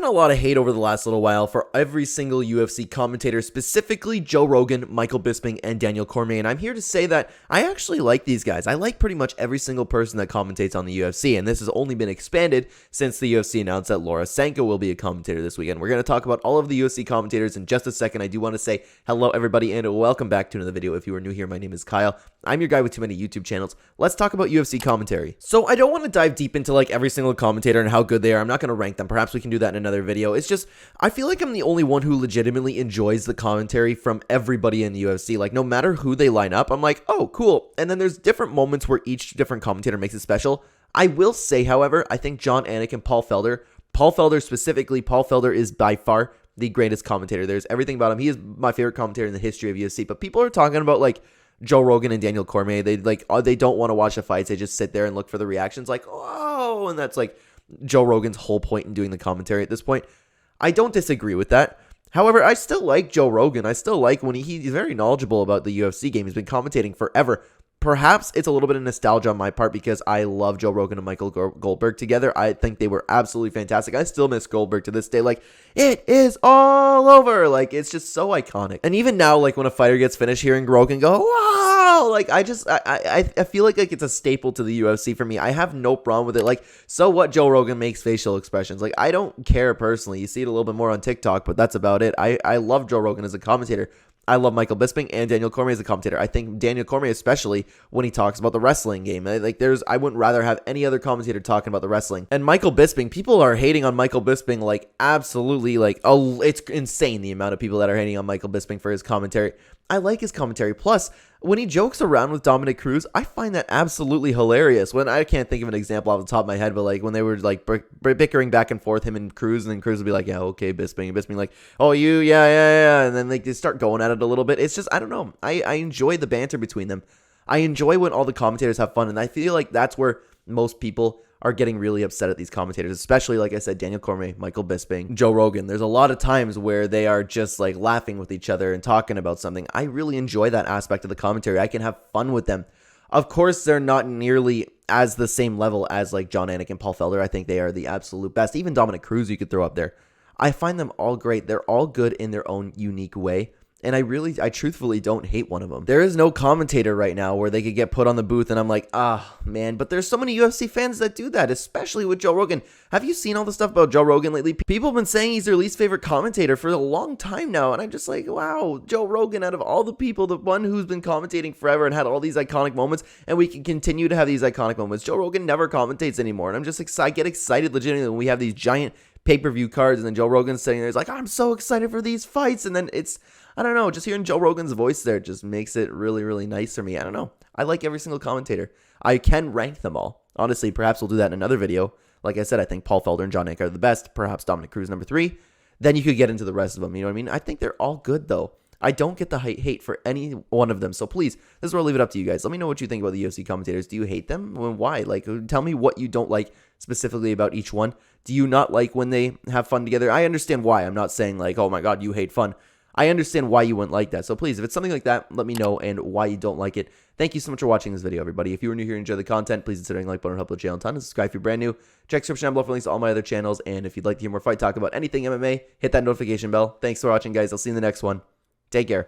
been a lot of hate over the last little while for every single UFC commentator, specifically Joe Rogan, Michael Bisping, and Daniel Cormier, and I'm here to say that I actually like these guys. I like pretty much every single person that commentates on the UFC, and this has only been expanded since the UFC announced that Laura Sanko will be a commentator this weekend. We're going to talk about all of the UFC commentators in just a second. I do want to say hello, everybody, and welcome back to another video. If you are new here, my name is Kyle. I'm your guy with too many YouTube channels. Let's talk about UFC commentary. So I don't want to dive deep into like every single commentator and how good they are. I'm not going to rank them. Perhaps we can do that in another video. It's just, I feel like I'm the only one who legitimately enjoys the commentary from everybody in the UFC. Like, no matter who they line up, I'm like, oh, cool. And then there's different moments where each different commentator makes it special. I will say, however, I think Jon Anik and Paul Felder specifically, Paul Felder is by far the greatest commentator. There's everything about him. He is my favorite commentator in the history of UFC. But people are talking about like Joe Rogan and Daniel Cormier. They don't want to watch the fights. They just sit there and look for the reactions like, oh, and that's like Joe Rogan's whole point in doing the commentary at this point. I don't disagree with that. However, I still like Joe Rogan. I still like when he's very knowledgeable about the UFC game. He's been commentating forever. Perhaps it's a little bit of nostalgia on my part because I love Joe Rogan and Michael Goldberg together. I think they were absolutely fantastic. I still miss Goldberg to this day. Like, it is all over. Like, it's just so iconic. And even now, like, when a fighter gets finished, hearing Rogan go, wow! Like, I feel like it's a staple to the UFC for me. I have no problem with it. Like, so what? Joe Rogan makes facial expressions. Like, I don't care personally. You see it a little bit more on TikTok, but that's about it. I love Joe Rogan as a commentator. I love Michael Bisping and Daniel Cormier as a commentator. I think Daniel Cormier, especially when he talks about the wrestling game, like I wouldn't rather have any other commentator talking about the wrestling. And Michael Bisping, people are hating on Michael Bisping like absolutely like, oh, it's insane the amount of people that are hating on Michael Bisping for his commentary. I like his commentary. Plus, when he jokes around with Dominic Cruz, I find that absolutely hilarious. When I can't think of an example off the top of my head, but like when they were like bickering back and forth, him and Cruz, and then Cruz would be like, yeah, okay, Bisping, and Bisping like, oh, you, yeah, and then like they start going at it a little bit. It's just, I don't know. I enjoy the banter between them. I enjoy when all the commentators have fun, and I feel like that's where most people are getting really upset at these commentators, especially, like I said, Daniel Cormier, Michael Bisping, Joe Rogan. There's a lot of times where they are just like laughing with each other and talking about something. I really enjoy that aspect of the commentary. I can have fun with them. Of course, they're not nearly as the same level as like Jon Anik and Paul Felder. I think they are the absolute best. Even Dominic Cruz you could throw up there. I find them all great. They're all good in their own unique way. And I truthfully don't hate one of them. There is no commentator right now where they could get put on the booth and I'm like, man. But there's so many UFC fans that do that, especially with Joe Rogan. Have you seen all the stuff about Joe Rogan lately? People have been saying he's their least favorite commentator for a long time now. And I'm just like, wow, Joe Rogan, out of all the people, the one who's been commentating forever and had all these iconic moments, and we can continue to have these iconic moments. Joe Rogan never commentates anymore. And I'm just excited, get excited legitimately when we have these giant pay-per-view cards and then Joe Rogan's sitting there. He's like, I'm so excited for these fights. And then it's, I don't know, just hearing Joe Rogan's voice there just makes it really, really nice for me. I don't know. I like every single commentator. I can rank them all. Honestly, perhaps we'll do that in another video. Like I said, I think Paul Felder and Jon Anik are the best. Perhaps Dominic Cruz number 3. Then you could get into the rest of them. You know what I mean? I think they're all good, though. I don't get the hate for any one of them. So please, this is where I'll leave it up to you guys. Let me know what you think about the UFC commentators. Do you hate them? Well, why? Like, tell me what you don't like specifically about each one. Do you not like when they have fun together? I understand why. I'm not saying like, oh my God, you hate fun. I understand why you wouldn't like that. So please, if it's something like that, let me know and why you don't like it. Thank you so much for watching this video, everybody. If you are new here and enjoy the content, please consider hitting the like button and help the channel a ton. And subscribe if you're brand new. Check the description down below for links to all my other channels. And if you'd like to hear more fight talk about anything MMA, hit that notification bell. Thanks for watching, guys. I'll see you in the next one. Take care.